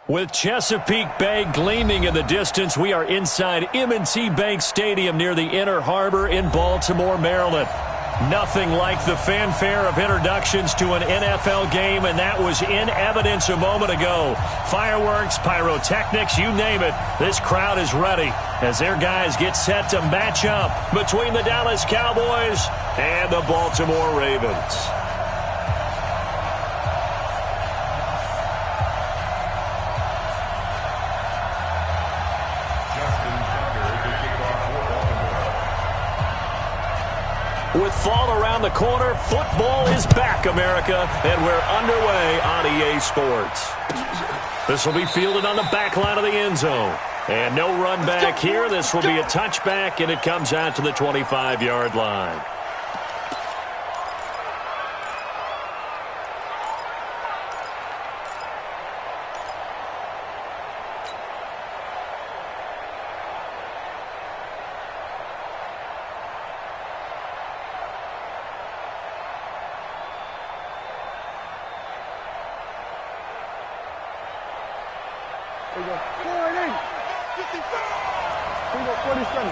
With Chesapeake Bay gleaming in the distance, we are inside M&T Bank Stadium near the Inner Harbor in Baltimore, Maryland. Nothing like the fanfare of introductions to an NFL game, and that was in evidence a moment ago. Fireworks, pyrotechnics, you name it. This crowd is ready as their guys get set to match up between the Dallas Cowboys and the Baltimore Ravens. With fall around the corner, football is back, America, and we're underway on EA Sports. This will be fielded on the back line of the end zone. And no run back here. This will be a touchback, and it comes out to the 25-yard line. Here we go. 48. 55. Here we go. 47.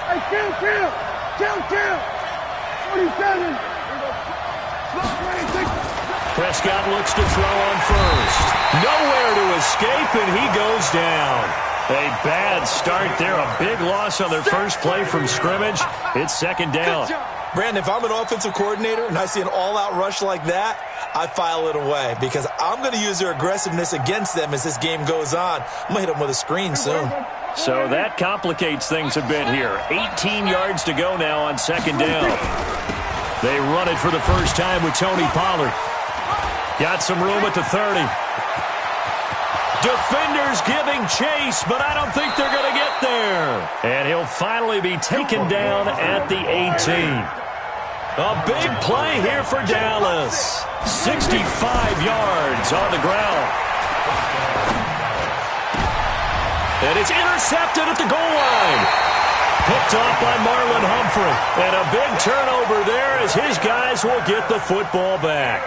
Hey, chill. 47. Here we go. Prescott looks to throw on first. Nowhere to escape, and he goes down. A bad start there. A big loss on their first play from scrimmage. It's second down. Brandon, if I'm an offensive coordinator and I see an all-out rush like that, I file it away because I'm going to use their aggressiveness against them as this game goes on. I'm going to hit them with a screen soon. So that complicates things a bit here. 18 yards to go now on second down. They run it for the first time with Tony Pollard. Got some room at the 30. Defenders giving chase, but I don't think they're going to get there. And he'll finally be taken down at the 18. A big play here for Dallas. 65 yards on the ground. And it's intercepted at the goal line. Picked off by Marlon Humphrey. And a big turnover there as his guys will get the football back.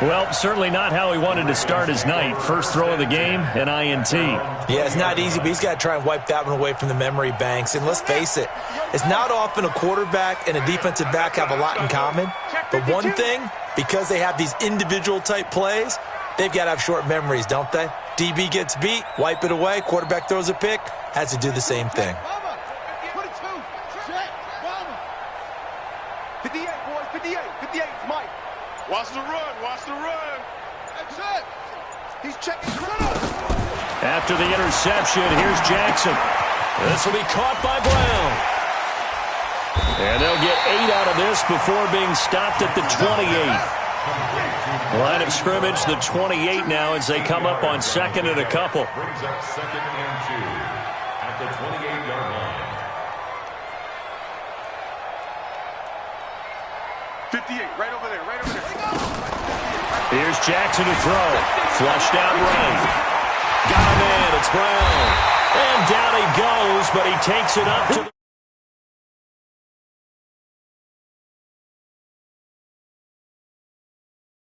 Well, certainly not how he wanted to start his night. First throw of the game, an INT. Yeah, it's not easy, but he's got to try and wipe that one away from the memory banks. And let's face it, it's not often a quarterback and a defensive back have a lot in common. But one thing, because they have these individual type plays, they've got to have short memories, don't they? DB gets beat, wipe it away, quarterback throws a pick, has to do the same thing. 58, boys, 58, Mike. Watch the run. That's it. He's checking. After the interception, here's Jackson. This will be caught by Brown. And they'll get 8 out of this before being stopped at the 28. Line of scrimmage, the 28 now as they come up on second and a couple. Brings up second and 2 at the 28-yard line. 58, right over there. Here's Jackson to throw. Flushed out right. Got him in. It's Brown. And down he goes, but he takes it up to the...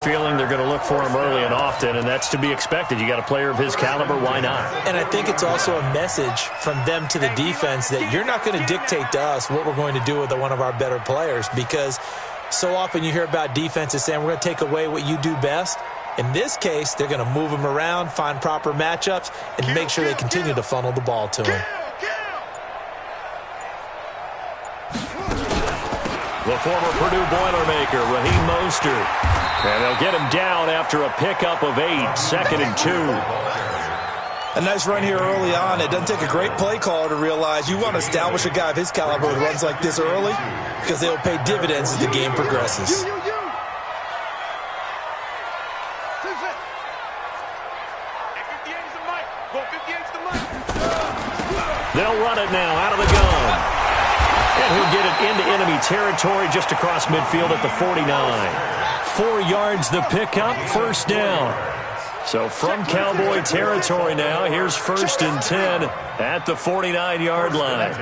Feeling they're going to look for him early and often, and that's to be expected. You got a player of his caliber, why not? And I think it's also a message from them to the defense that you're not going to dictate to us what we're going to do with one of our better players, because so often you hear about defenses saying we're going to take away what you do best. In this case, they're going to move him around, find proper matchups, and make sure they continue to funnel the ball to him. The former Purdue Boilermaker, Raheem Mostert. And they'll get him down after a pickup of 8, second and 2. A nice run here early on. It doesn't take a great play caller to realize you want to establish a guy of his caliber who runs like this early because they'll pay dividends as the game progresses. They'll run it now out of the gun. And he'll get it into enemy territory just across midfield at the 49. 4 yards the pickup, first down. So from Cowboy territory now, here's first and 10 at the 49-yard line.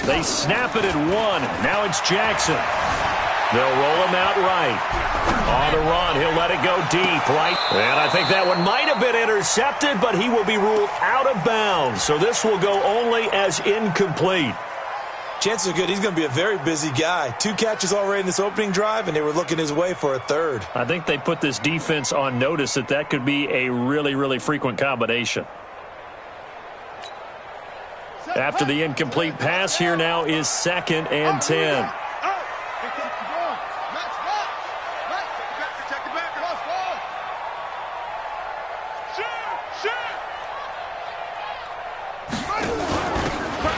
They snap it at 1. Now it's Jackson. They'll roll him out right. On the run, he'll let it go deep, right? And I think that one might have been intercepted, but he will be ruled out of bounds. So this will go only as incomplete. Chances are good he's going to be a very busy guy. 2 catches already in this opening drive, and they were looking his way for a 3rd. I think they put this defense on notice that could be a really, really frequent combination. After the incomplete pass, here now is 2nd and 10.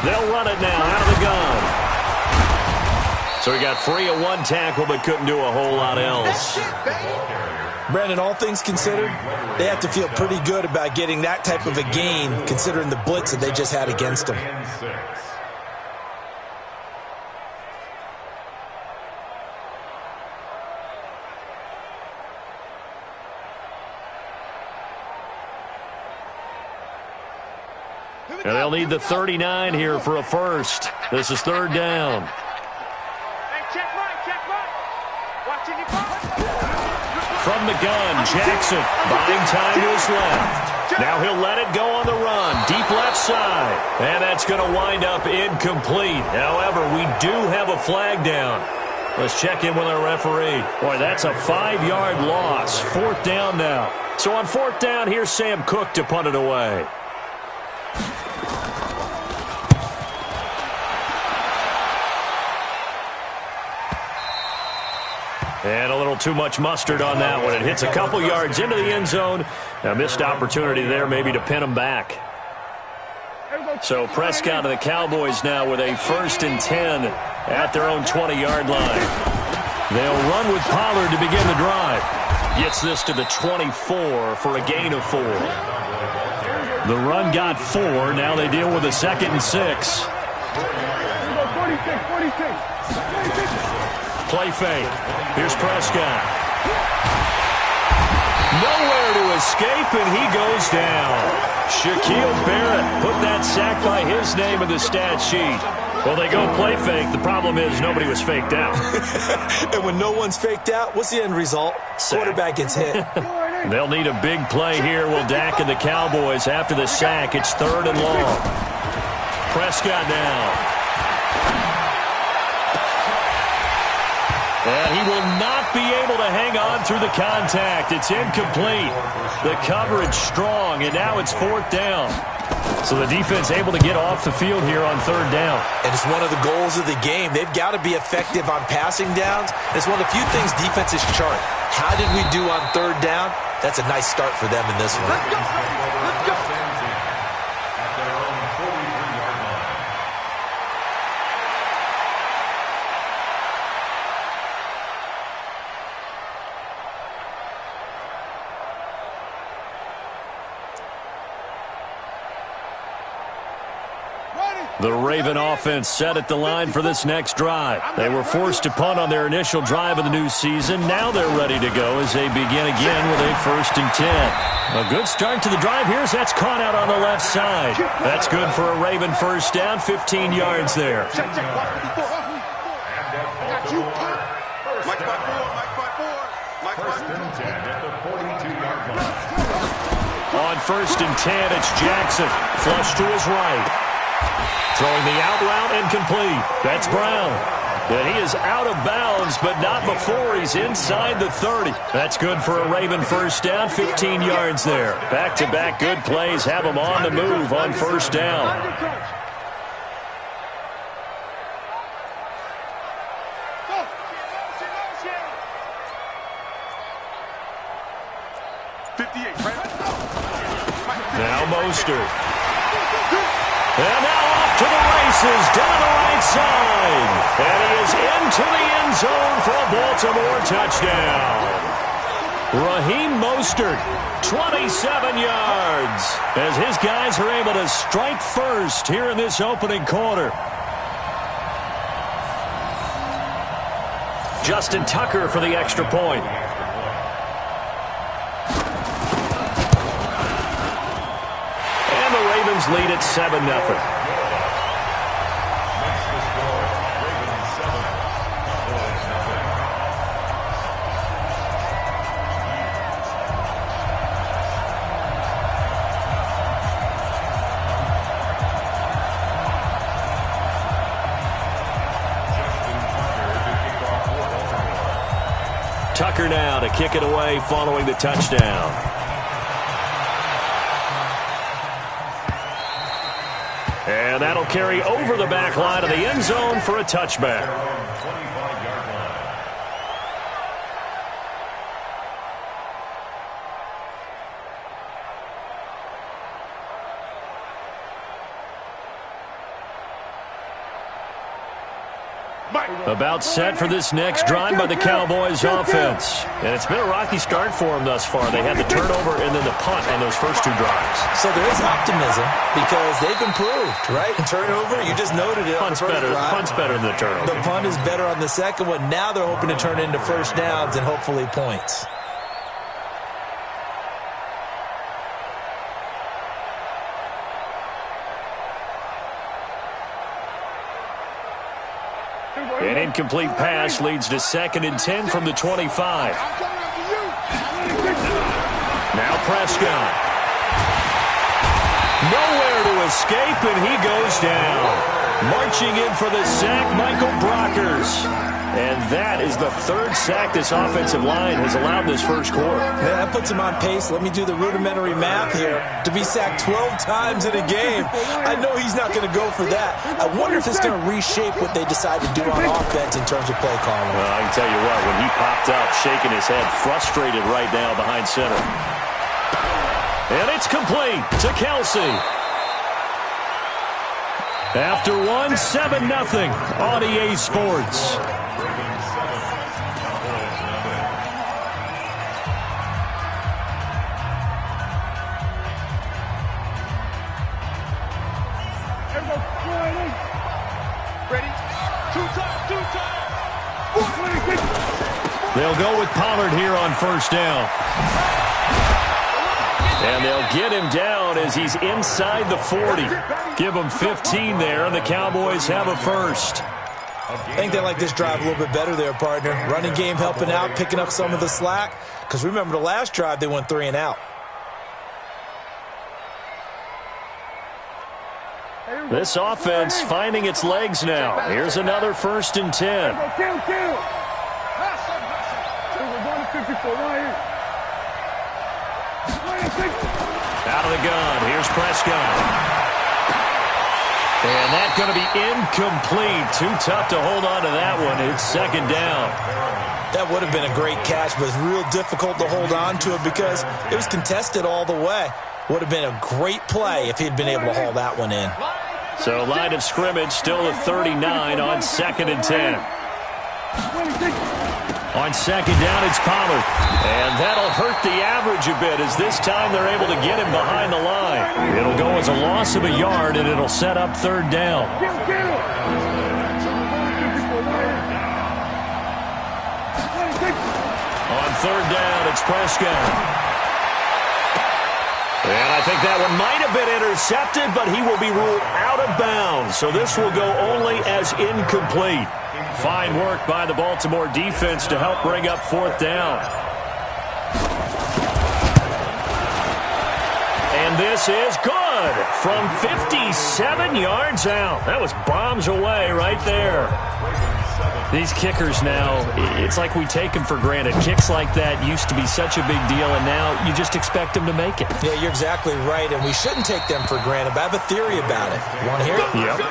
They'll run it now out of the gun. So he got free of 1 tackle but couldn't do a whole lot else. Brandon, all things considered, they have to feel pretty good about getting that type of a gain considering the blitz that they just had against them. And they'll need the 39 here for a first. This is 3rd down. From the gun, Jackson buying time to his left. Now he'll let it go on the run, deep left side. And that's going to wind up incomplete. However, we do have a flag down. Let's check in with our referee. Boy, that's a 5-yard loss. 4th down now. So on 4th down, here's Sam Cook to punt it away. And a little too much mustard on that one. It hits a couple yards into the end zone. A missed opportunity there maybe to pin them back. So Prescott and the Cowboys now with a 1st and 10 at their own 20-yard line. They'll run with Pollard to begin the drive. Gets this to the 24 for a gain of 4. The run got 4. Now they deal with a 2nd and 6. 46. Play fake. Here's Prescott. Nowhere to escape, and he goes down. Shaquille Barrett put that sack by his name in the stat sheet. Well, they go play fake. The problem is nobody was faked out. And when no one's faked out, what's the end result? Sack. Quarterback gets hit. They'll need a big play here. Will Dak and the Cowboys after the sack. It's 3rd and long. Prescott now. And he will not be able to hang on through the contact. It's incomplete. The coverage strong, and now it's 4th down. So the defense able to get off the field here on 3rd down. And it's one of the goals of the game. They've got to be effective on passing downs. It's one of the few things defenses chart. How did we do on 3rd down? That's a nice start for them in this one. Let's go. The Raven offense set at the line for this next drive. They were forced to punt on their initial drive of the new season. Now they're ready to go as they begin again with a 1st and 10. A good start to the drive here as that's caught out on the left side. That's good for a Raven 1st down, 15 yards there. Mike 5-4. Mike 5-4. On 1st and 10, it's Jackson. Flush to his right. Throwing the out route and complete. That's Brown. And he is out of bounds, but not before he's inside the 30. That's good for a Raven 1st down, 15 yards there. Back-to-back good plays have him on the move on 1st down. 58, right? Now Mostert. And now off to the races down the right side. And he is into the end zone for a Baltimore touchdown. Raheem Mostert, 27 yards, as his guys are able to strike first here in this opening quarter. Justin Tucker for the extra point. And the Ravens lead at 7-0. Tucker now to kick it away following the touchdown. And that'll carry over the back line of the end zone for a touchback. About set for this next drive by the Cowboys offense. And it's been a rocky start for them thus far. They had the turnover and then the punt on those first two drives. So there is optimism because they've improved, right? Turnover, you just noted it. Punt's better than the turnover. The punt is better on the second one. Now they're hoping to turn it into first downs and hopefully points. An incomplete pass leads to 2nd and 10 from the 25. Now Prescott. Nowhere to escape, and he goes down. Marching in for the sack, Michael Brockers. And that is the 3rd sack this offensive line has allowed this first quarter. Yeah, that puts him on pace. Let me do the rudimentary math here. To be sacked 12 times in a game, I know he's not going to go for that. I wonder if it's going to reshape what they decide to do on offense in terms of play calling. Well, I can tell you what, when he popped up, shaking his head, frustrated right now behind center. And it's complete to Kelsey. After one, 7-0 on EA Sports. They'll go with Pollard here on first down. And they'll get him down as he's inside the 40. Give him 15 there, and the Cowboys have a first. I think they like this drive a little bit better there, partner. Running game helping out, picking up some of the slack. Because remember, the last drive, they went 3 and out. This offense finding its legs now. Here's another 1st and 10. Out of the gun. Here's Prescott. And that's going to be incomplete. Too tough to hold on to that one. It's 2nd down. That would have been a great catch, but it's real difficult to hold on to it because it was contested all the way. Would have been a great play if he'd been able to haul that one in. So line of scrimmage still at 39 on 2nd and 10. On 2nd down, it's Pollard. And that'll hurt the average a bit as this time they're able to get him behind the line. It'll go as a loss of a yard, and it'll set up 3rd down. On 3rd down, it's Prescott. And I think that one might have been intercepted, but he will be ruled out of bounds. So this will go only as incomplete. Fine work by the Baltimore defense to help bring up 4th down. And this is good from 57 yards out. That was bombs away right there. These kickers now, it's like we take them for granted. Kicks like that used to be such a big deal, and now you just expect them to make it. Yeah, you're exactly right, and we shouldn't take them for granted, but I have a theory about it. You want to hear it? Yep.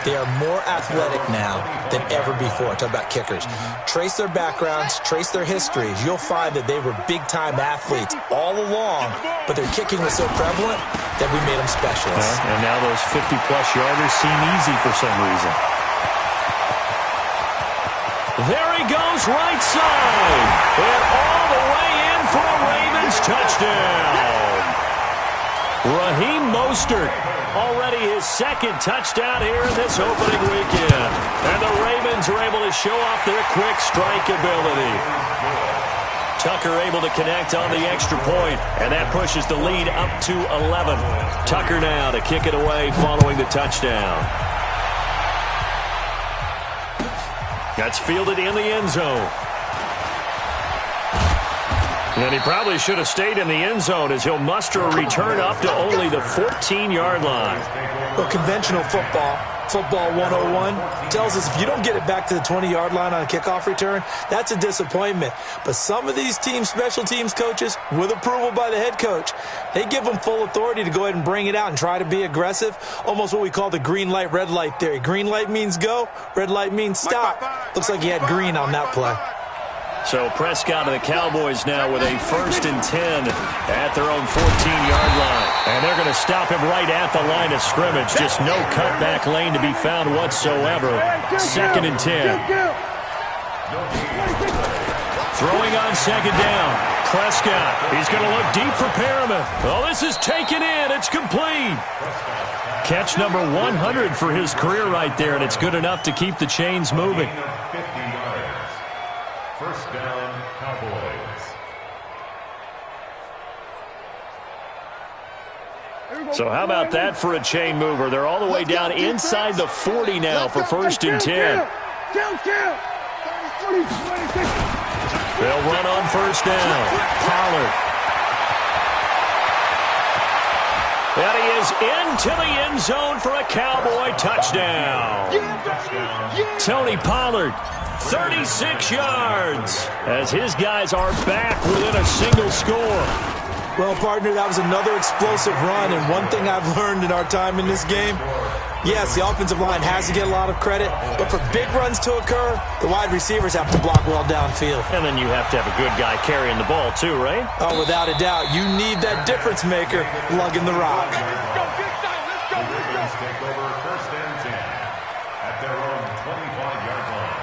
They are more athletic now than ever before. Talk about kickers. Trace their backgrounds, trace their histories. You'll find that they were big-time athletes all along, but their kicking was so prevalent that we made them specialists. And now those 50-plus yarders seem easy for some reason. There he goes, right side. And all the way in for a Ravens touchdown. Raheem Mostert, already his 2nd touchdown here in this opening weekend. And the Ravens are able to show off their quick strike ability. Tucker able to connect on the extra point, and that pushes the lead up to 11. Tucker now to kick it away following the touchdown. That's fielded in the end zone. And he probably should have stayed in the end zone as he'll muster a return up to only the 14-yard line. Well, conventional football 101, tells us if you don't get it back to the 20-yard line on a kickoff return, that's a disappointment. But some of these special teams coaches, with approval by the head coach, they give them full authority to go ahead and bring it out and try to be aggressive, almost what we call the green light, red light theory. Green light means go, red light means stop. Looks like he had green on that play. So Prescott and the Cowboys now with a 1st and 10 at their own 14-yard line. And they're going to stop him right at the line of scrimmage. Just no cutback lane to be found whatsoever. 2nd and 10. Throwing on 2nd down. Prescott. He's going to look deep for Perriman. Oh, this is taken in. It's complete. Catch number 100 for his career right there, and it's good enough to keep the chains moving. 1st down, Cowboys. So how about that for a chain mover? They're all the way down inside the 40 now for 1st and 10. They'll run on 1st down. Pollard. And he is into the end zone for a Cowboy touchdown. Tony Pollard, 36 yards, as his guys are back within a single score. Well, partner, that was another explosive run, and one thing I've learned in our time in this game, yes, the offensive line has to get a lot of credit, but for big runs to occur, the wide receivers have to block well downfield. And then you have to have a good guy carrying the ball too, right? Oh, without a doubt. You need that difference maker lugging the rock. The Ravens take over 1st and 10 at their own 25-yard line.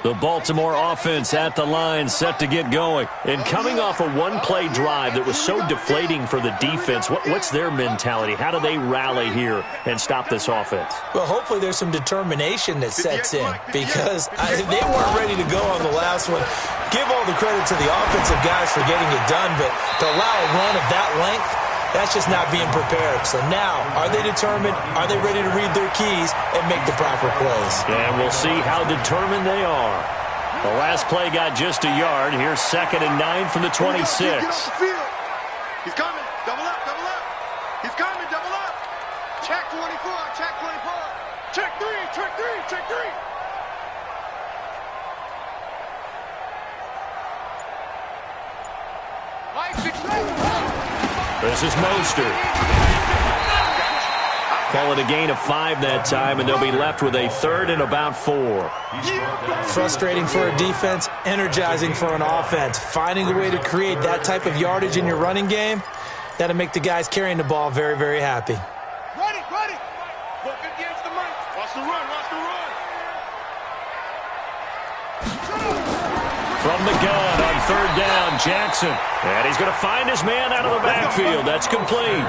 The Baltimore offense at the line, set to get going. And coming off a one-play drive that was so deflating for the defense, what's their mentality? How do they rally here and stop this offense? Well, hopefully there's some determination that sets in, because they weren't ready to go on the last one. Give all the credit to the offensive guys for getting it done, but to allow a run of that length, that's just not being prepared. So now, are they determined? Are they ready to read their keys and make the proper plays? And we'll see how determined they are. The last play got just a yard. Here's 2nd and 9 from the 26. He's coming. Double up, double up. He's coming, double up. Check 24, check 24. Check 3, check 3, check 3. This is Mostert. Call it a gain of 5 that time, and they'll be left with a 3rd and about 4. Frustrating for a defense, energizing for an offense. Finding a way to create that type of yardage in your running game, that'll make the guys carrying the ball very, very happy. Ready, ready. Go 50 against the mic. Watch the run, watch the run. From the gun on 3rd down, Jackson. And he's going to find his man out of the backfield. That's complete.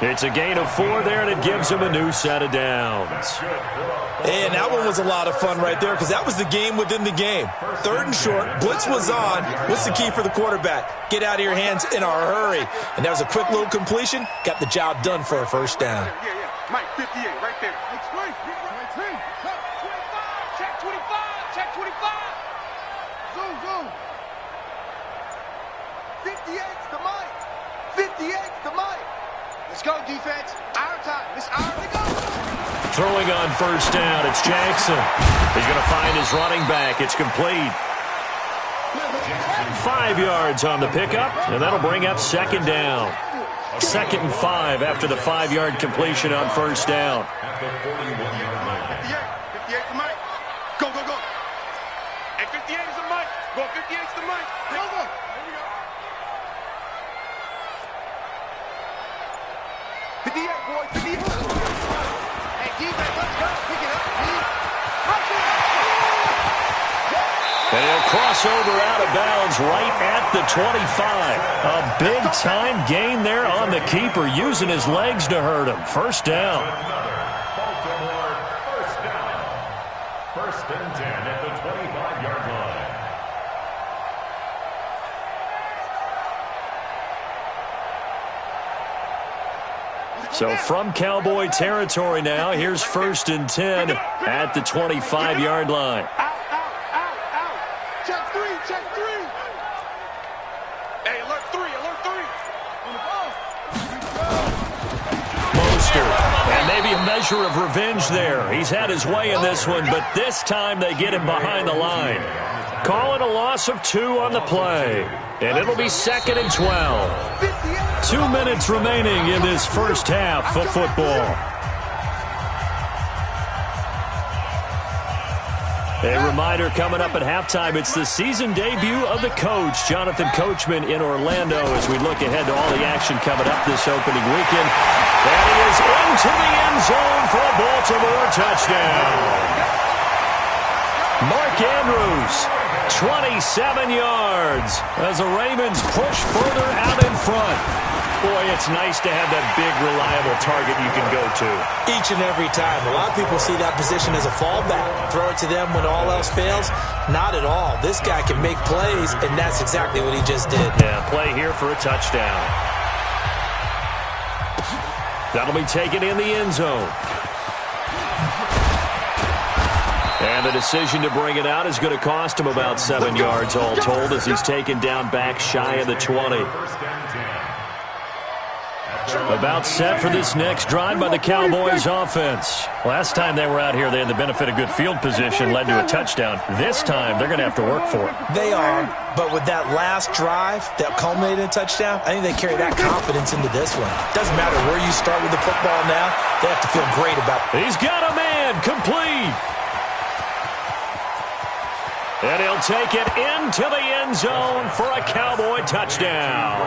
It's a gain of 4 there, and it gives him a new set of downs. And that one was a lot of fun right there, because that was the game within the game. 3rd and short, blitz was on. What's the key for the quarterback? Get out of your hands in a hurry. And that was a quick little completion. Got the job done for a 1st down. Yeah. Mike, 58, right there. Check 25, check 25. Zoom. 58's the mic. 58's the mic. Let's go, defense. Our time. It's our to go. Throwing on 1st down, it's Jackson. He's going to find his running back. It's complete. 5 yards on the pickup, and that'll bring up 2nd down. 2nd and 5 after the 5-yard completion on 1st down. At the 41-yard line. 58's the mic. Go. And 58 is the mic. Go, 58's the mic. Go. Here we go. 58, boy, 58. Hey, defense, let's go. Pick it up. And he'll cross over out of bounds right at the 25. A big-time gain there on the keeper, using his legs to hurt him. 1st down. Baltimore 1st down. 1st and 10 at the 25-yard line. So from Cowboy territory now, here's 1st and 10 at the 25-yard line. Check three. Hey, alert three. Mostert, and maybe a measure of revenge there. He's had his way in this one, but this time they get him behind the line. Calling a loss of 2 on the play, and it'll be 2nd and 12. 2 minutes remaining in this first half of football. A reminder coming up at halftime, it's the season debut of the coach, Jonathan Coachman, in Orlando, as we look ahead to all the action coming up this opening weekend. And he is into the end zone for a Baltimore touchdown. Mark Andrews, 27 yards, as the Ravens push further out in front. Boy, it's nice to have that big, reliable target you can go to. Each and every time. A lot of people see that position as a fallback. Throw it to them when all else fails. Not at all. This guy can make plays, and that's exactly what he just did. Yeah, play here for a touchdown. That'll be taken in the end zone. And the decision to bring it out is going to cost him about 7 yards all told, as he's taken down back shy of the 20. About set for this next drive by the Cowboys offense. Last time they were out here, they had the benefit of good field position, led to a touchdown. This time, they're going to have to work for it. They are, but with that last drive that culminated in a touchdown, I think they carry that confidence into this one. Doesn't matter where you start with the football now, they have to feel great about it. He's got a man, complete. And he'll take it into the end zone for a Cowboy touchdown.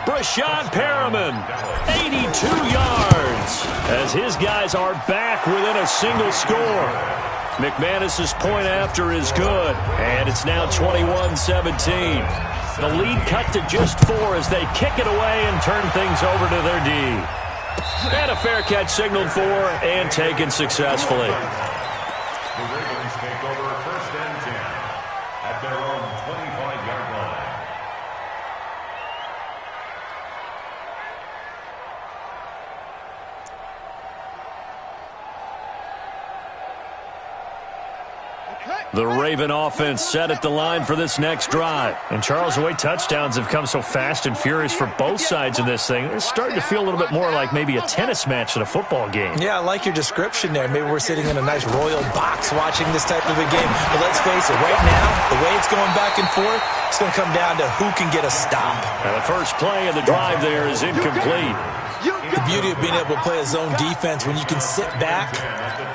Brashad Perriman, 82 yards, as his guys are back within a single score. McManus's point after is good, and it's now 21-17. The lead cut to just 4 as they kick it away and turn things over to their D. And a fair catch signaled for and taken successfully. The Ravens take over 1st and 10 at their own 25-yard line. The Raven offense set at the line for this next drive. And Charles, the way touchdowns have come so fast and furious for both sides in this thing, it's starting to feel a little bit more like maybe a tennis match than a football game. Yeah, I like your description there. Maybe we're sitting in a nice royal box watching this type of a game. But let's face it, right now, the way it's going back and forth, it's going to come down to who can get a stop. Now the first play of the drive there is incomplete. The beauty of being able to play a zone defense when you can sit back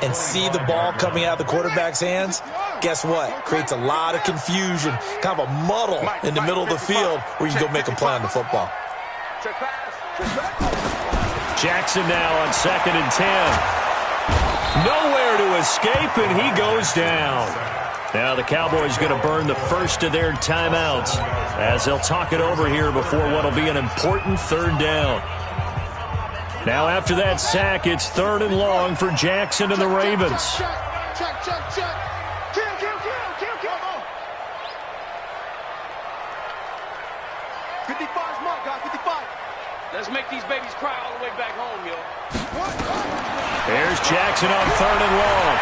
and see the ball coming out of the quarterback's hands, guess what? Creates a lot of confusion, kind of a muddle in the middle of the field where you can go make a play on the football. Jackson now on 2nd and 10. Nowhere to escape, and he goes down. Now the Cowboys going to burn the first of their timeouts as they'll talk it over here before what will be an important 3rd down. Now after that sack, it's 3rd and long for Jackson and the Ravens. Check. Kill. 55's mark, guys, 55. Let's make these babies cry all the way back home, yo. There's Jackson on 3rd and long.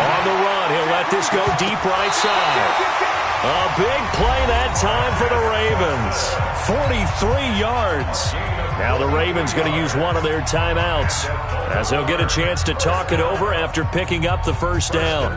On the run, he'll let this go deep right side. A big play that time for the Ravens. 43 yards. Now the Ravens going to use one of their timeouts as they'll get a chance to talk it over after picking up the first down.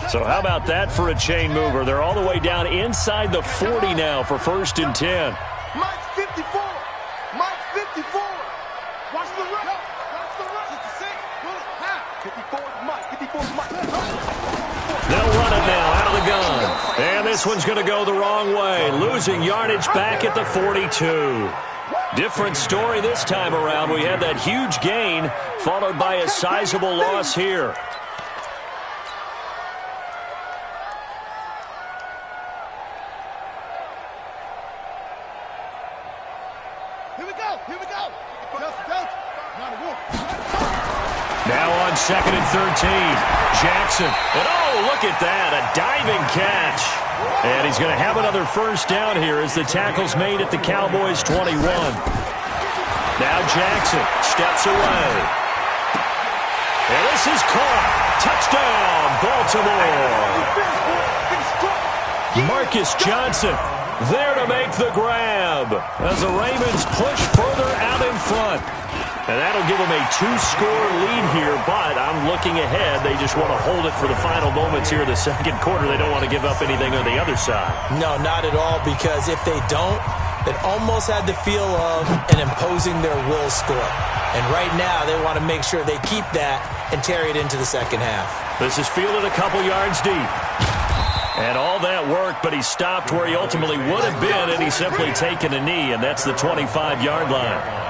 So how about that for a chain mover? They're all the way down inside the 40 now for 1st and 10. Mike 54. Mike 54. Watch the run. Watch the run. 56. 54 Mike. 54 Mike. They'll run it now out of the gun. And this one's going to go the wrong way. Losing yardage back at the 42. Different story this time around. We had that huge gain followed by a sizable loss here. Now on 2nd and 13. Jackson. And oh, look at that. A diving catch. And he's going to have another first down here as the tackle's made at the Cowboys' 21. Now Jackson steps away. And this is caught. Touchdown, Baltimore. Marcus Johnson there to make the grab as the Ravens push further out in front. And that'll give them a 2-score lead here, but I'm looking ahead. They just want to hold it for the final moments here in the second quarter. They don't want to give up anything on the other side. No, not at all, because if they don't, it almost had the feel of an imposing their will score. And right now, they want to make sure they keep that and carry it into the second half. This is fielded a couple yards deep. And all that worked, but he stopped where he ultimately would have been, and he's simply taken a knee, and that's the 25-yard line.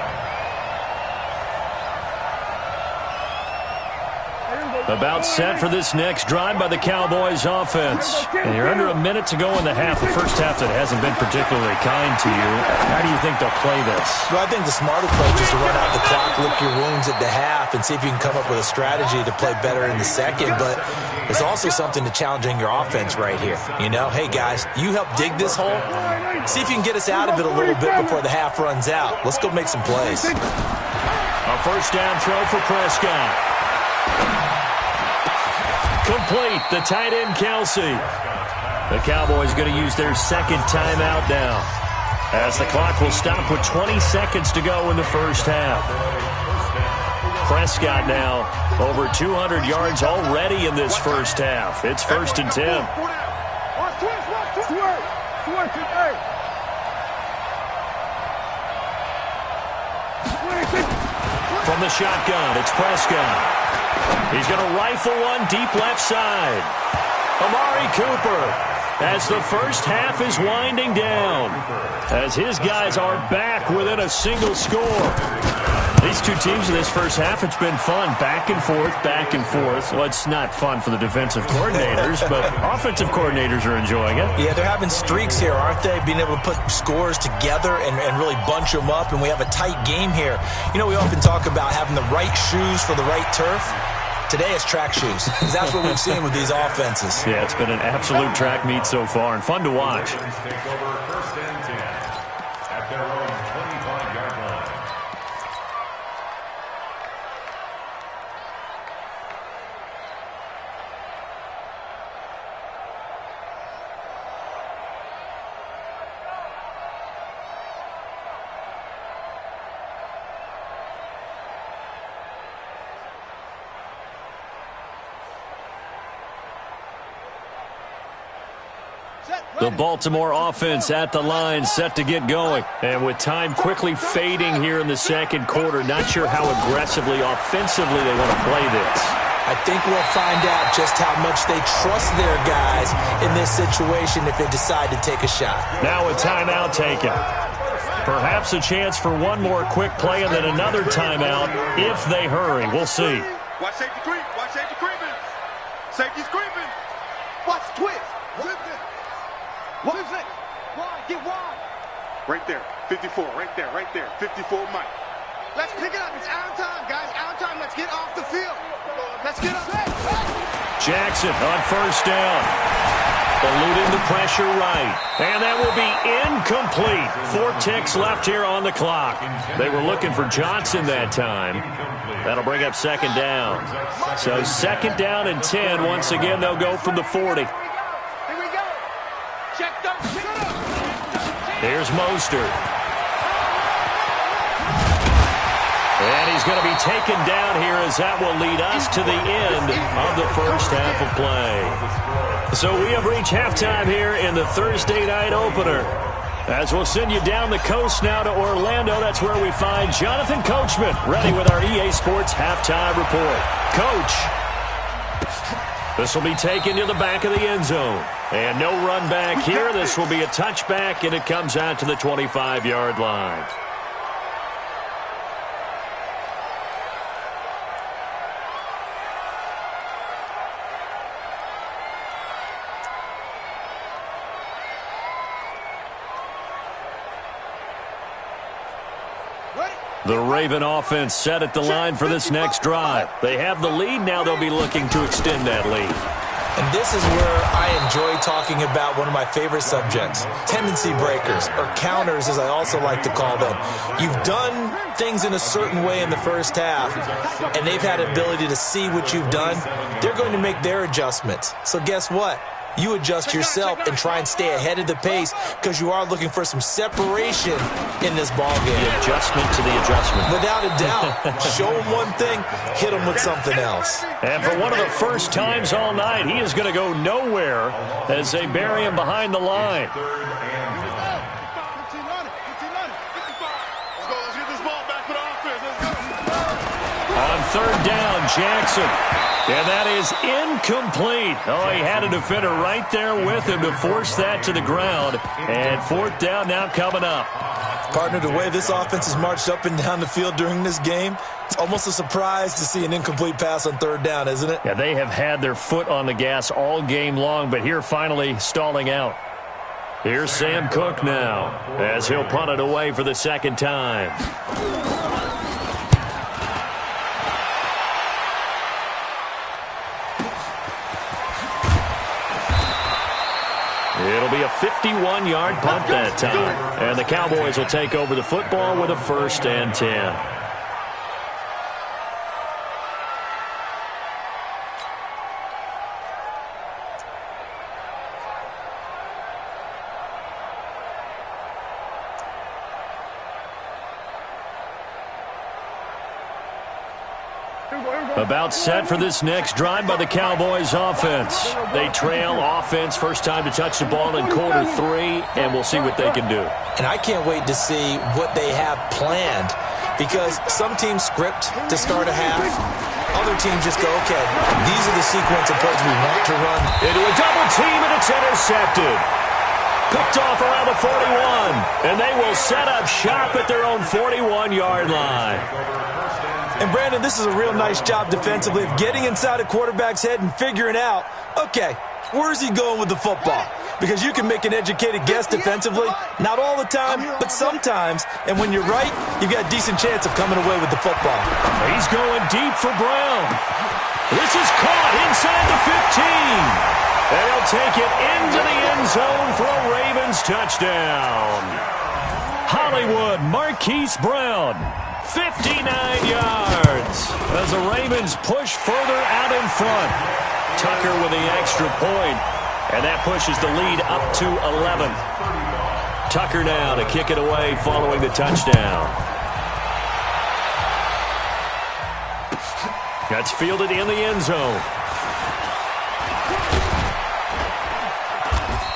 About set for this next drive by the Cowboys offense. And you're under a minute to go in the half. The first half that hasn't been particularly kind to you. How do you think they'll play this? Well, I think the smart approach is to run out the clock, lick your wounds at the half, and see if you can come up with a strategy to play better in the second. But there's also something to challenging your offense right here. You know, hey, guys, you help dig this hole. See if you can get us out of it a little bit before the half runs out. Let's go make some plays. A first down throw for Prescott. Complete, the tight end, Kelsey. The Cowboys going to use their second timeout now, as the clock will stop with 20 seconds to go in the first half. Prescott now over 200 yards already in this first half. It's 1st and 10. From the shotgun, it's Prescott. He's going to rifle one deep left side. Amari Cooper, as the first half is winding down, as his guys are back within a single score. These two teams in this first half, it's been fun. Back and forth, back and forth. Well, it's not fun for the defensive coordinators, but offensive coordinators are enjoying it. Yeah, they're having streaks here, aren't they? Being able to put scores together and really bunch them up, and we have a tight game here. You know, we often talk about having the right shoes for the right turf. Today it's track shoes. That's what we've seen with these offenses. Yeah, it's been an absolute track meet so far and fun to watch. Take over 1st and 10 at their own 25-yard line. The Baltimore offense at the line, set to get going. And with time quickly fading here in the second quarter, not sure how aggressively, offensively they want to play this. I think we'll find out just how much they trust their guys in this situation if they decide to take a shot. Now a timeout taken. Perhaps a chance for one more quick play and then another timeout if they hurry. We'll see. Watch safety creep. Watch safety creeping. Safety's creeping. Watch twist. What is it? Wide, get wide. Right there, 54, right there, 54 Mike. Let's pick it up, it's out of time, guys, out of time, let's get off the field. Let's get up. Jackson on first down. Eluding the pressure right. And that will be incomplete. 4 ticks left here on the clock. They were looking for Johnson that time. That'll bring up second down. So second down and 10. Once again, they'll go from the 40. Here's Mostert. And he's going to be taken down here as that will lead us to the end of the first half of play. So we have reached halftime here in the Thursday night opener. As we'll send you down the coast now to Orlando, that's where we find Jonathan Coachman ready with our EA Sports halftime report. Coach, this will be taken to the back of the end zone. And no run back here. This will be a touchback, and it comes out to the 25-yard line. Ready? The Raven offense set at the line for this next drive. They have the lead. Now they'll be looking to extend that lead. And this is where I enjoy talking about one of my favorite subjects, tendency breakers, or counters as I also like to call them. You've done things in a certain way in the first half, and they've had ability to see what you've done. They're going to make their adjustments. So guess what? You adjust yourself and try and stay ahead of the pace because you are looking for some separation in this ball game. The adjustment to the adjustment. Without a doubt. Show them one thing, hit them with something else. And for one of the first times all night, he is going to go nowhere as they bury him behind the line. On third down, Jackson. And that is incomplete. Oh, he had a defender right there with him to force that to the ground. And fourth down now coming up. Partner, the way this offense has marched up and down the field during this game, it's almost a surprise to see an incomplete pass on third down, isn't it? Yeah, they have had their foot on the gas all game long, but here finally stalling out. Here's Sam Cook now as he'll punt it away for the second time. It'll be a 51-yard punt that time. And the Cowboys will take over the football with a 1st and 10. About set for this next drive by the Cowboys offense. They trail offense, first time to touch the ball in quarter 3, and we'll see what they can do. And I can't wait to see what they have planned because some teams script to start a half. Other teams just go, okay, these are the sequence of plays we want to run. Into a double team, and it's intercepted. Picked off around the 41, and they will set up shop at their own 41-yard line. And, Brandon, this is a real nice job defensively of getting inside a quarterback's head and figuring out, okay, where's he going with the football? Because you can make an educated guess defensively, not all the time, but sometimes. And when you're right, you've got a decent chance of coming away with the football. He's going deep for Brown. This is caught inside the 15. And he'll take it into the end zone for a Ravens touchdown. Hollywood Marquise Brown. 59 yards as the Ravens push further out in front. Tucker with the extra point, and that pushes the lead up to 11. Tucker now to kick it away following the touchdown. That's fielded in the end zone.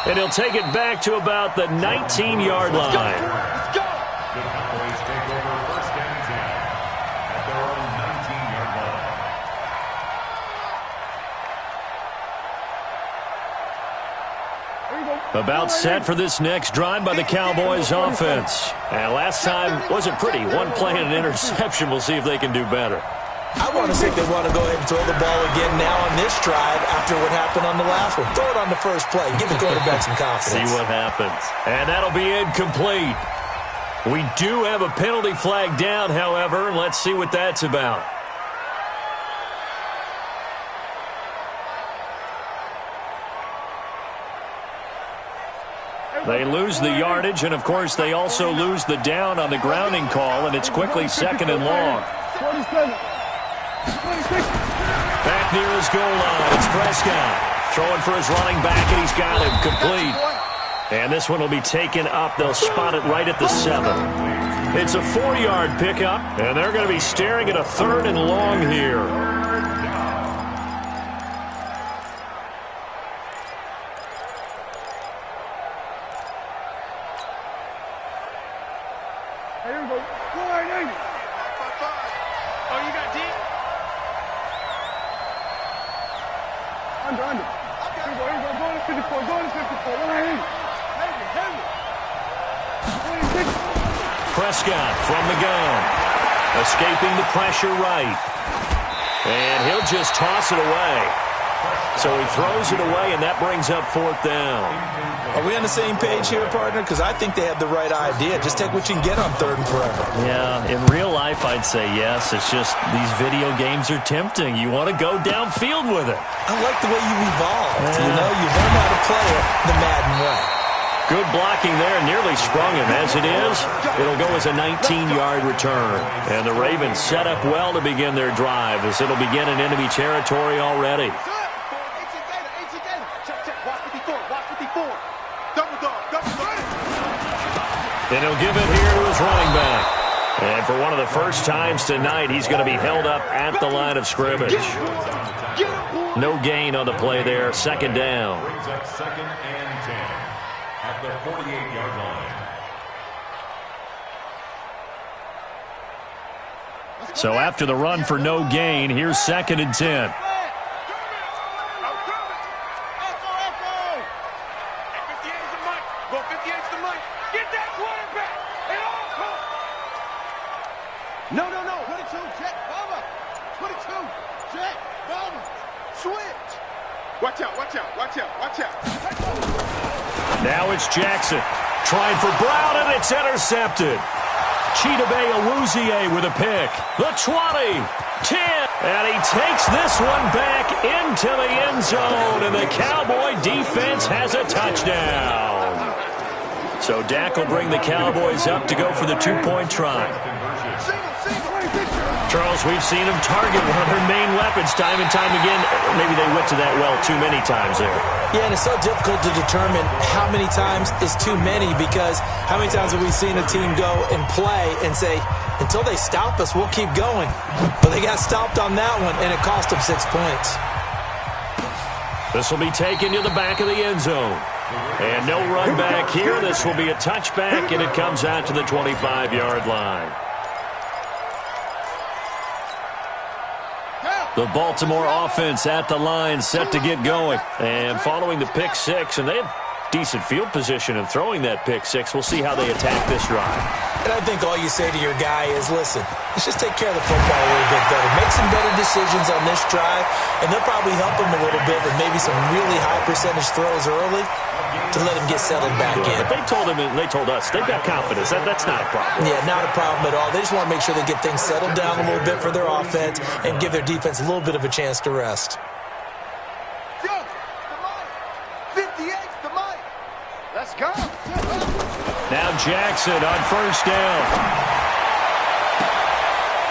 And he'll take it back to about the 19-yard line. About set for this next drive by the Cowboys offense. And last time wasn't pretty. One play and an interception. We'll see if they can do better. I want to see if they want to go ahead and throw the ball again now on this drive after what happened on the last one. Throw it on the first play. Give the quarterback some confidence. See what happens. And that'll be incomplete. We do have a penalty flag down, however. Let's see what that's about. They lose the yardage, and, of course, they also lose the down on the grounding call, and it's quickly 2nd and long. Back near his goal line, it's Prescott. Throwing for his running back, and he's got him complete. And this one will be taken up. They'll spot it right at the 7. It's a 4-yard pickup, and they're going to be staring at a 3rd and long here. Prescott from the gun. Escaping the pressure right. And he'll just toss it away. So he throws it away, and that brings up 4th down. Are we on the same page here, partner? Because I think they had the right idea. Just take what you can get on 3rd and forever. Yeah, in real life, I'd say yes. It's just these video games are tempting. You want to go downfield with it. I like the way you evolved. You know, you learn how to play it the Madden way. Good blocking there. Nearly sprung him. As it is, it'll go as a 19-yard return. And the Ravens set up well to begin their drive as it'll begin in enemy territory already. And he'll give it here to his running back. And for one of the first times tonight, he's going to be held up at the line of scrimmage. No gain on the play there. 2nd down. Brings up 2nd and 10 at the 48-yard line. So after the run for no gain, here's 2nd and 10. No. 22, Jet, Bubba. 22, Jet, Bubba. Switch. Watch out. Now it's Jackson. Trying for Brown, and it's intercepted. Chidobe Awuzie with a pick. The 20, 10, and he takes this one back into the end zone, and the Cowboy defense has a touchdown. So Dak will bring the Cowboys up to go for the 2-point try. Charles, we've seen them target one of their main weapons time and time again. Maybe they went to that well too many times there. Yeah, and it's so difficult to determine how many times is too many, because how many times have we seen a team go and play and say, until they stop us, we'll keep going. But they got stopped on that one, and it cost them 6 points. This will be taken to the back of the end zone. And no run back here. This will be a touchback, and it comes out to the 25-yard line. The Baltimore offense at the line, set to get going. And following the pick 6, and they had decent field position in throwing that pick 6. We'll see how they attack this drive. And I think all you say to your guy is, listen, let's just take care of the football a little bit better. Make some better decisions on this drive, and they'll probably help him a little bit with maybe some really high percentage throws early to let him get settled back in. But they told him, and they told us, they've got confidence. That's not a problem. Yeah, not a problem at all. They just want to make sure they get things settled down a little bit for their offense and give their defense a little bit of a chance to rest. Let's go. Now Jackson on 1st down.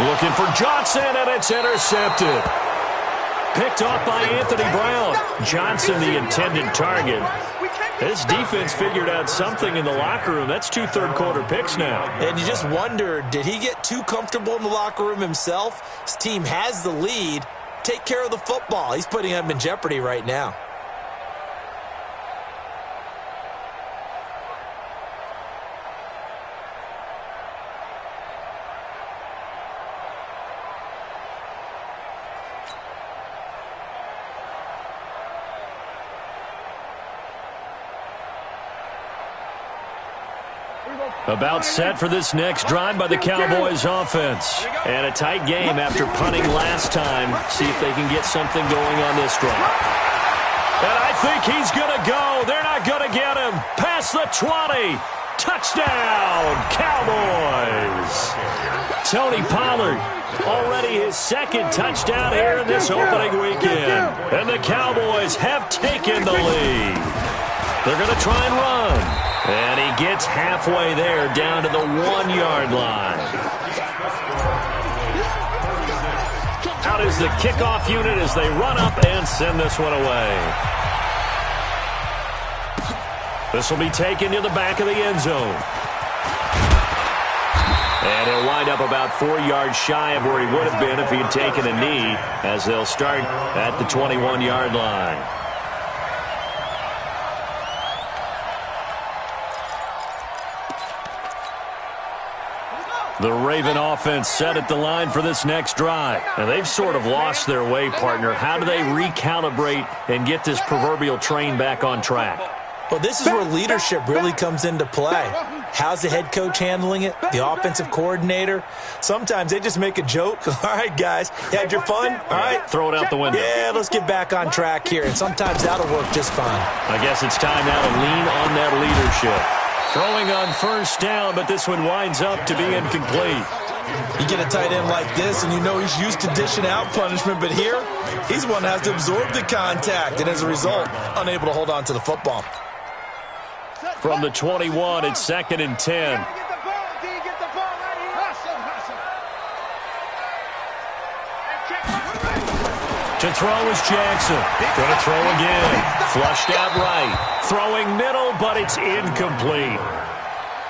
Looking for Johnson, and it's intercepted. Picked off by Anthony Brown. Johnson, the intended target. This defense figured out something in the locker room. That's 2 third-quarter picks now. And you just wonder, did he get too comfortable in the locker room himself? His team has the lead. Take care of the football. He's putting them in jeopardy right now. About set for this next drive by the Cowboys offense. And a tight game after punting last time. See if they can get something going on this drive. And I think he's going to go. They're not going to get him. Past the 20. Touchdown, Cowboys. Tony Pollard, already his 2nd touchdown here in this opening weekend. And the Cowboys have taken the lead. They're going to try and run. And he gets halfway there, down to the 1-yard line. Out is the kickoff unit as they run up and send this one away. This will be taken to the back of the end zone. And he'll wind up about 4 yards shy of where he would have been if he had taken a knee, as they'll start at the 21-yard line. The Raven offense set at the line for this next drive. And they've sort of lost their way, partner. How do they recalibrate and get this proverbial train back on track? Well, this is where leadership really comes into play. How's the head coach handling it? The offensive coordinator? Sometimes they just make a joke. All right, guys, you had your fun? All right. Throw it out the window. Yeah, let's get back on track here, and sometimes that'll work just fine. I guess it's time now to lean on that leadership. Throwing on first down, but this one winds up to be incomplete. You get a tight end like this, and you know he's used to dishing out punishment, but here, he's one that has to absorb the contact, and as a result, unable to hold on to the football. From the 21, it's 2nd and 10. To throw is Jackson. Going to throw again. Flushed out right. Throwing middle, but it's incomplete.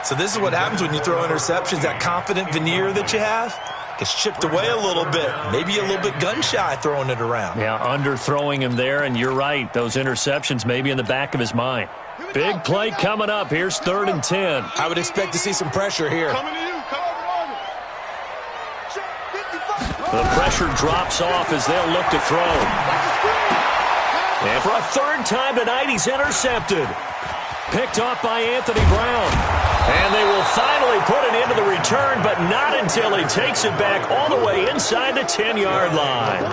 So this is what happens when you throw interceptions. That confident veneer that you have gets chipped away a little bit. Maybe a little bit gun-shy throwing it around. Yeah, underthrowing him there, and you're right. Those interceptions may be in the back of his mind. Big play coming up. Here's 3rd and 10. I would expect to see some pressure here. The pressure drops off as they'll look to throw. And for a 3rd time tonight, he's intercepted. Picked off by Anthony Brown. And they will finally put it into the return, but not until he takes it back all the way inside the 10-yard line.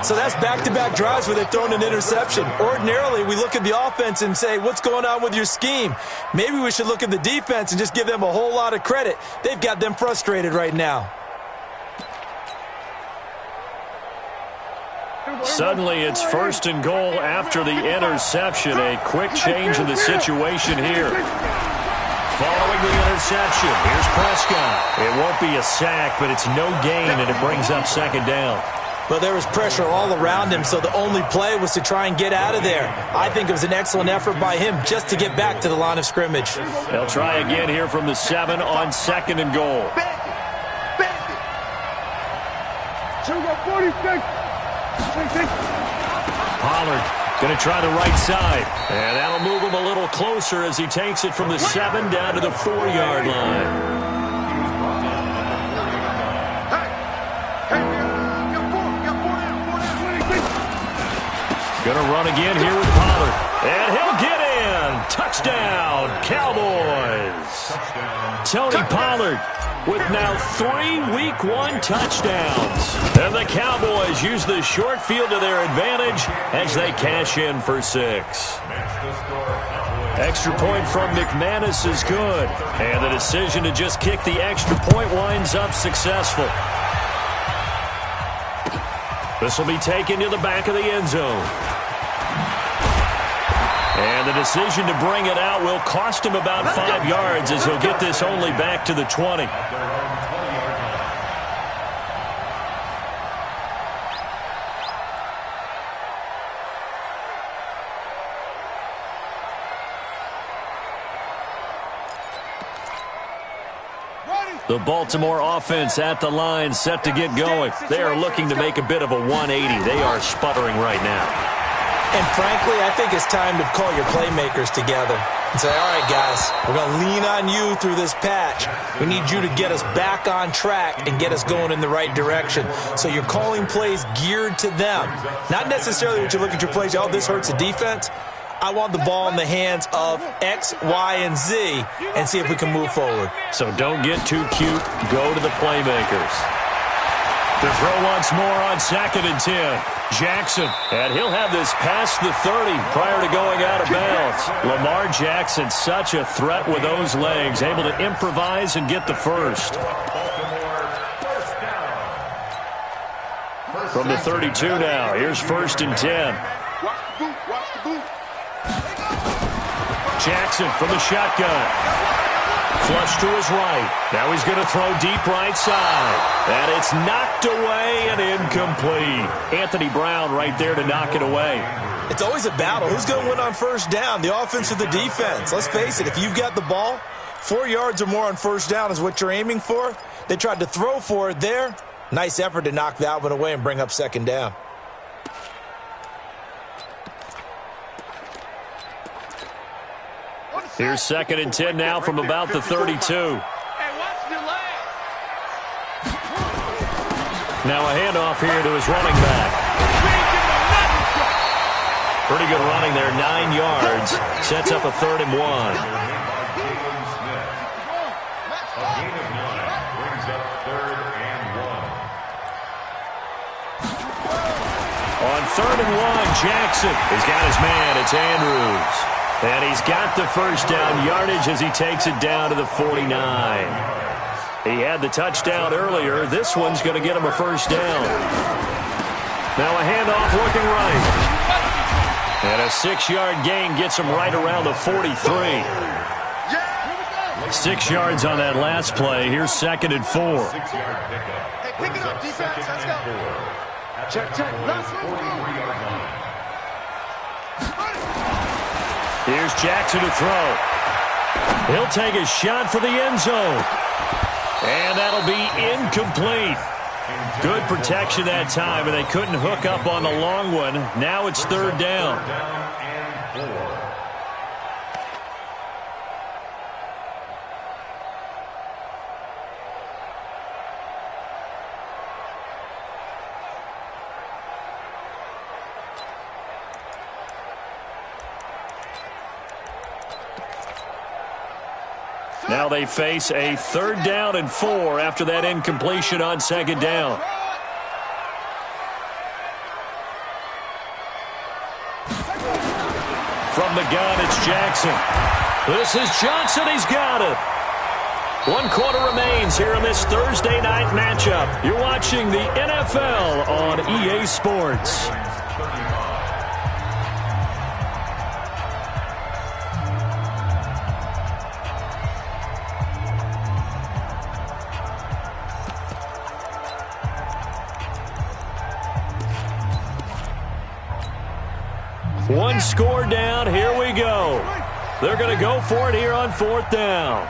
So that's back-to-back drives where they've thrown an interception. Ordinarily, we look at the offense and say, what's going on with your scheme? Maybe we should look at the defense and just give them a whole lot of credit. They've got them frustrated right now. Suddenly, it's 1st and goal after the interception. A quick change in the situation here. Following the interception, here's Prescott. It won't be a sack, but it's no gain, and it brings up 2nd down. Well, there was pressure all around him, so the only play was to try and get out of there. I think it was an excellent effort by him just to get back to the line of scrimmage. They'll try again here from the 7 on 2nd and goal. Pollard going to try the right side. And that'll move him a little closer as he takes it from the 7 down to the 4-yard line. Going to run again here with Pollard. And he'll get in. Touchdown, Cowboys. Tony Pollard with now 3 Week 1 touchdowns. And the Cowboys use the short field to their advantage as they cash in for 6. Extra point from McManus is good. And the decision to just kick the extra point winds up successful. This will be taken to the back of the end zone. And the decision to bring it out will cost him about 5 yards as he'll get this only back to the 20. The Baltimore offense at the line, set to get going. They are looking to make a bit of a 180. They are sputtering right now. And frankly, I think it's time to call your playmakers together and say, all right, guys, we're going to lean on you through this patch. We need you to get us back on track and get us going in the right direction. So you're calling plays geared to them. Not necessarily what you look at your plays, oh, this hurts the defense. I want the ball in the hands of X, Y, and Z and see if we can move forward. So don't get too cute. Go to the playmakers. To throw once more on 2nd and 10. Jackson, and he'll have this past the 30 prior to going out of bounds. Lamar Jackson, such a threat with those legs, able to improvise and get the first. From the 32 now, here's 1st and 10. Jackson from the shotgun. Flush to his right. Now he's going to throw deep right side. And it's knocked away and incomplete. Anthony Brown right there to knock it away. It's always a battle. Who's going to win on first down, the offense or the defense? Let's face it, if you've got the ball, 4 yards or more on first down is what you're aiming for. They tried to throw for it there. Nice effort to knock that one away and bring up 2nd down. Here's 2nd and 10 now from about the 32. Now a handoff here to his running back. Pretty good running there, 9 yards. Sets up a 3rd and 1. A gain of 9 brings up 3rd and 1. On 3rd and 1, Jackson has got his man. It's Andrews. And he's got the first down yardage as he takes it down to the 49. He had the touchdown earlier. This one's going to get him a first down. Now a handoff looking right. And a 6-yard gain gets him right around the 43. 6 yards on that last play. Here's 2nd and 4. 6-yard pickup. Hey, pick it up, defense. Let's go. Check. 43-yard line. Here's Jackson to throw. He'll take a shot for the end zone. And that'll be incomplete. Good protection that time, and they couldn't hook up on the long one. Now it's 3rd down. 3rd down and 4. Now they face a 3rd down and 4 after that incompletion on 2nd down. From the gun, it's Jackson. This is Johnson. He's got it. 1 quarter remains here in this Thursday night matchup. You're watching the NFL on EA Sports. One score down. Here we go. They're going to go for it here on 4th down.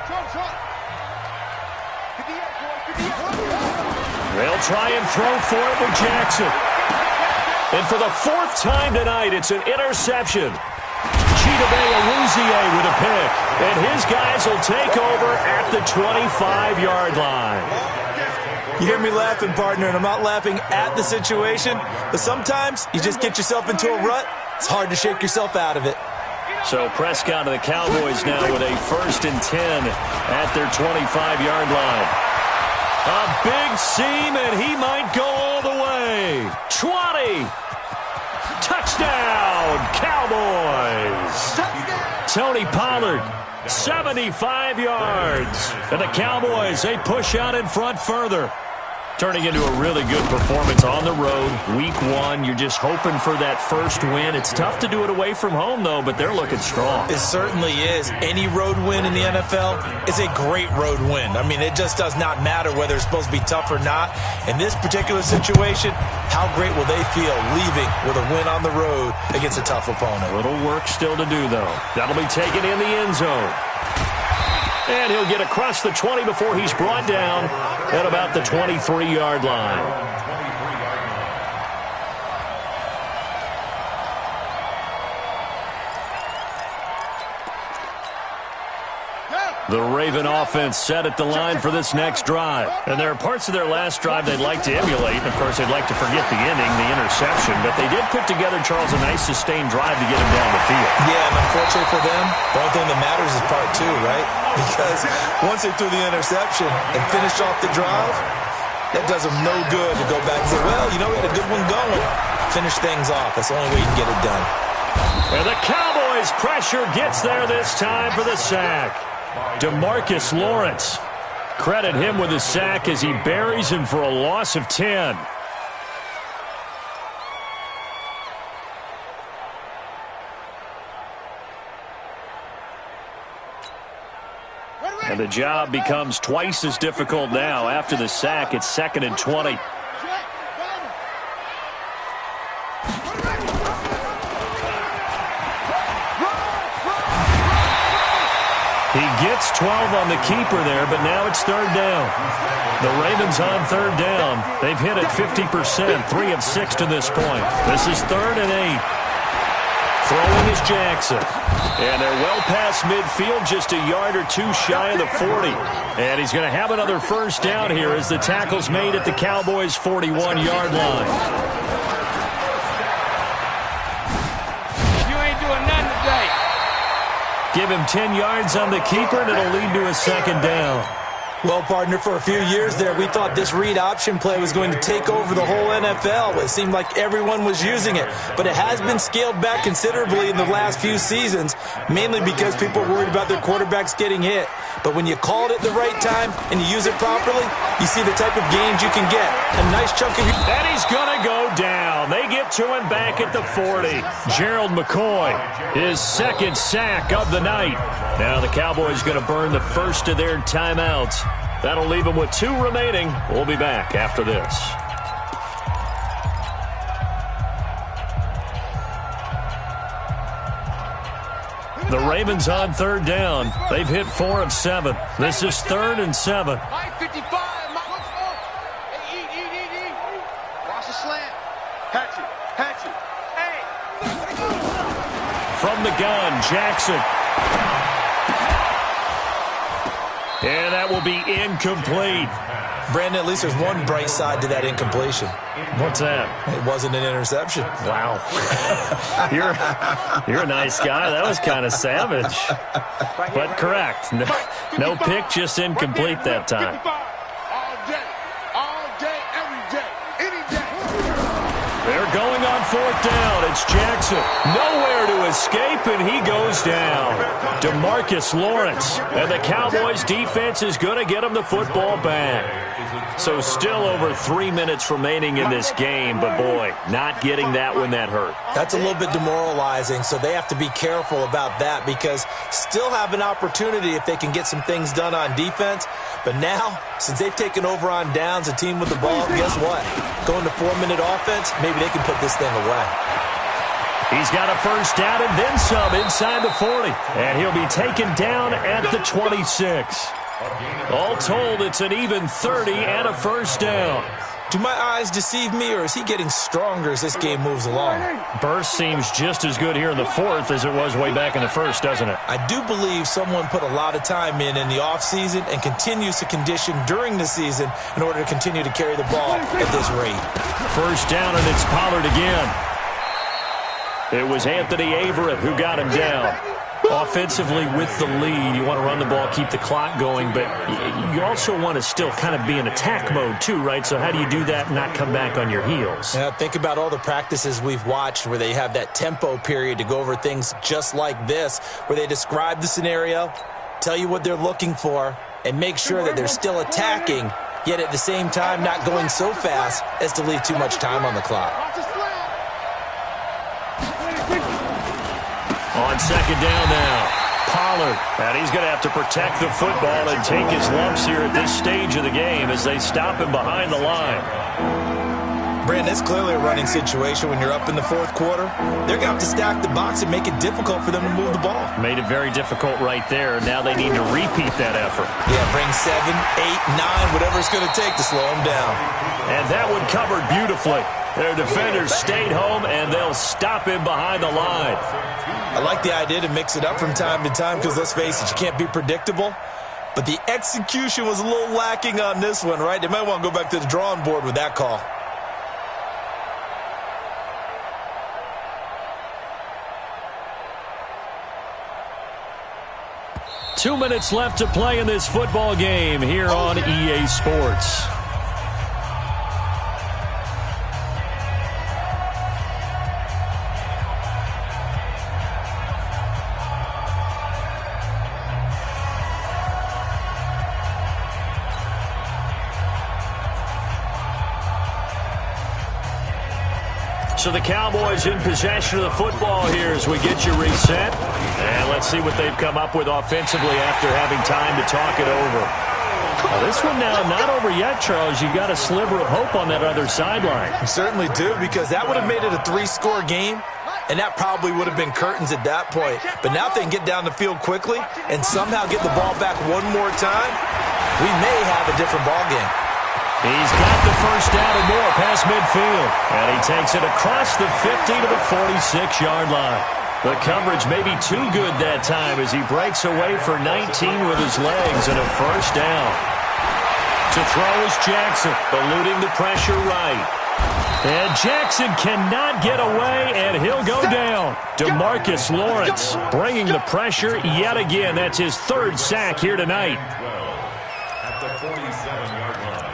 They'll try and throw for it with Jackson. And for the 4th time tonight, it's an interception. Chidobe Awuzie with a pick. And his guys will take over at the 25-yard line. You hear me laughing, partner, and I'm not laughing at the situation, but sometimes you just get yourself into a rut. It's hard to shake yourself out of it. So Prescott and the Cowboys now with a 1st and 10 at their 25-yard line. A big seam, and he might go all the way. 20. Touchdown, Cowboys. Tony Pollard, 75 yards. And the Cowboys, they push out in front further. Turning into a really good performance on the road. Week 1, you're just hoping for that first win. It's tough to do it away from home, though, but they're looking strong. It certainly is. Any road win in the NFL is a great road win. I mean, it just does not matter whether it's supposed to be tough or not. In this particular situation, how great will they feel leaving with a win on the road against a tough opponent? A little work still to do, though. That'll be taken in the end zone. And he'll get across the 20 before he's brought down at about the 23-yard line. The Raven offense set at the line for this next drive. And there are parts of their last drive they'd like to emulate. And, of course, they'd like to forget the ending, the interception. But they did put together, Charles, a nice sustained drive to get him down the field. Yeah, and unfortunately for them, the only thing that matters is part 2, right? Because once they threw the interception and finished off the drive, that does them no good to go back and say, well, you know, we had a good one going. Finish things off. That's the only way you can get it done. And the Cowboys' pressure gets there this time for the sack. DeMarcus Lawrence. Credit him with a sack as he buries him for a loss of 10. And the job becomes twice as difficult now. After the sack, it's 2nd and 20. He gets 12 on the keeper there, but now it's 3rd down. The Ravens on 3rd down. They've hit it 50%, 3 of 6 to this point. This is 3rd and 8. Throwing is Jackson. And they're well past midfield, just a yard or 2 shy of the 40. And he's going to have another first down here as the tackle's made at the Cowboys' 41-yard line. Give him 10 yards on the keeper, and it'll lead to a second down. Well, partner, for a few years there, we thought this read option play was going to take over the whole NFL. It seemed like everyone was using it, but it has been scaled back considerably in the last few seasons, mainly because people are worried about their quarterbacks getting hit. But when you call it at the right time and you use it properly, you see the type of gains you can get. A nice chunk of... And he's going to go down. They get to him back at the 40. Gerald McCoy, his second sack of the night. Now the Cowboys going to burn the first of their timeouts. That'll leave them with 2 remaining. We'll be back after this. The Ravens on third down. They've hit 4 of 7. This is 3rd and 7. Watch the slant. Hatch it. Hey. From the gun, Jackson. And that will be incomplete. Brandon, at least there's one bright side to that incompletion. What's that? It wasn't an interception. Wow. You're a nice guy. That was kind of savage. But correct. No pick, just incomplete that time. All day, every day, any day. They're going on 4th down. It's Jackson. Nowhere to escape, and he goes down. DeMarcus Lawrence. And the Cowboys defense is going to get him the football back. So still over 3 minutes remaining in this game, but boy, not getting that when that hurt. That's a little bit demoralizing, so they have to be careful about that because still have an opportunity if they can get some things done on defense. But now, since they've taken over on downs, a team with the ball, guess what? Going to 4-minute offense, maybe they can put this thing away. He's got a first down and then some inside the 40. And he'll be taken down at the 26. All told, it's an even 30 and a first down. Do my eyes deceive me, or is he getting stronger as this game moves along? Burst seems just as good here in the 4th as it was way back in the 1st, doesn't it? I do believe someone put a lot of time in the offseason and continues to condition during the season in order to continue to carry the ball at this rate. First down, and it's Pollard again. It was Anthony Averett who got him down. Offensively with the lead, you want to run the ball, keep the clock going, but you also want to still kind of be in attack mode too, right? So how do you do that and not come back on your heels? Yeah, think about all the practices we've watched where they have that tempo period to go over things just like this, where they describe the scenario, tell you what they're looking for, and make sure that they're still attacking, yet at the same time not going so fast as to leave too much time on the clock. On second down now, Pollard. And he's going to have to protect the football and take his lumps here at this stage of the game as they stop him behind the line. Brandon, it's clearly a running situation when you're up in the 4th quarter. They're going to have to stack the box and make it difficult for them to move the ball. Made it very difficult right there. Now they need to repeat that effort. Yeah, bring 7, 8, 9, whatever it's going to take to slow them down. And that one covered beautifully. Their defenders stayed home, and they'll stop him behind the line. I like the idea to mix it up from time to time because, let's face it, you can't be predictable. But the execution was a little lacking on this one, right? They might want to go back to the drawing board with that call. Two minutes left to play in this football game here on EA Sports. So the Cowboys in possession of the football here as we get you reset. And let's see what they've come up with offensively after having time to talk it over. Now this one now not over yet, Charles. You've got a sliver of hope on that other sideline. You certainly do, because that would have made it a 3-score game, and that probably would have been curtains at that point. But now if they can get down the field quickly and somehow get the ball back one more time, we may have a different ball game. He's got the first down and more past midfield. And he takes it across the 50 to the 46-yard line. The coverage may be too good that time as he breaks away for 19 with his legs and a first down. To throw is Jackson, eluding the pressure right. And Jackson cannot get away, and he'll go down. DeMarcus Lawrence bringing the pressure yet again. That's his third sack here tonight. At the 47-yard line.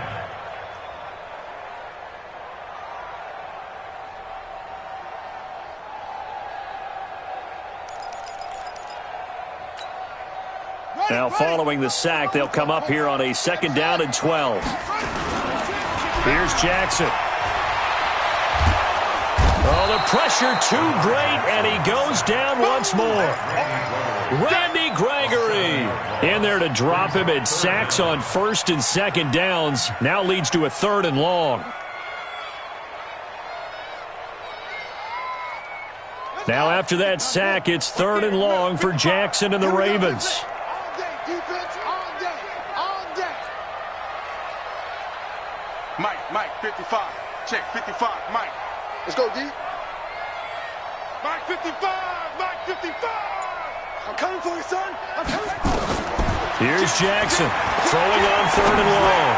Now following the sack, they'll come up here on a 2nd down and 12. Here's Jackson. Oh, the pressure too great, and he goes down once more. Randy Gregory in there to drop him, and sacks on 1st and 2nd downs. Now leads to a 3rd and long. Now after that sack, it's 3rd and long for Jackson and the Ravens. Mike, 55. Check, 55. Mike. Let's go, D. Mike, 55. Mike, 55. I'm coming for you, son. I'm coming. Here's Jackson throwing on 3rd and long.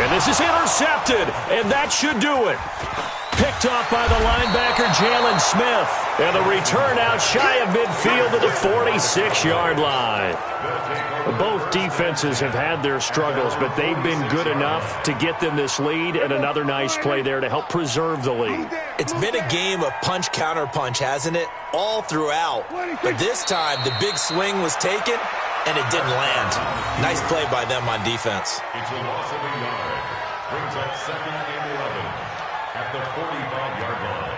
And this is intercepted, and that should do it. Picked off by the linebacker, Jalen Smith. And the return out shy of midfield to the 46-yard line. Both defenses have had their struggles, but they've been good enough to get them this lead, and another nice play there to help preserve the lead. It's been a game of punch-counter-punch, hasn't it? All throughout. But this time, the big swing was taken, and it didn't land. Nice play by them on defense. It's a loss of a yard. Brings up 2nd and 11 at the 45-yard line.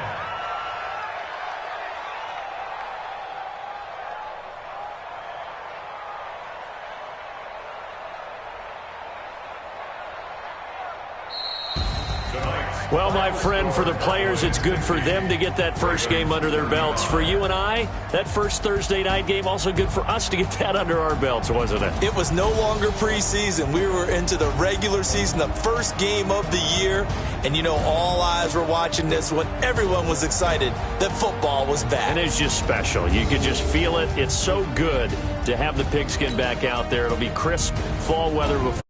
Well, my friend, for the players, it's good for them to get that first game under their belts. For you and I, that first Thursday night game, also good for us to get that under our belts, wasn't it? It was no longer preseason. We were into the regular season, the first game of the year. And, you know, all eyes were watching this when everyone was excited that football was back. And it's just special. You could just feel it. It's so good to have the pigskin back out there. It'll be crisp fall weather before.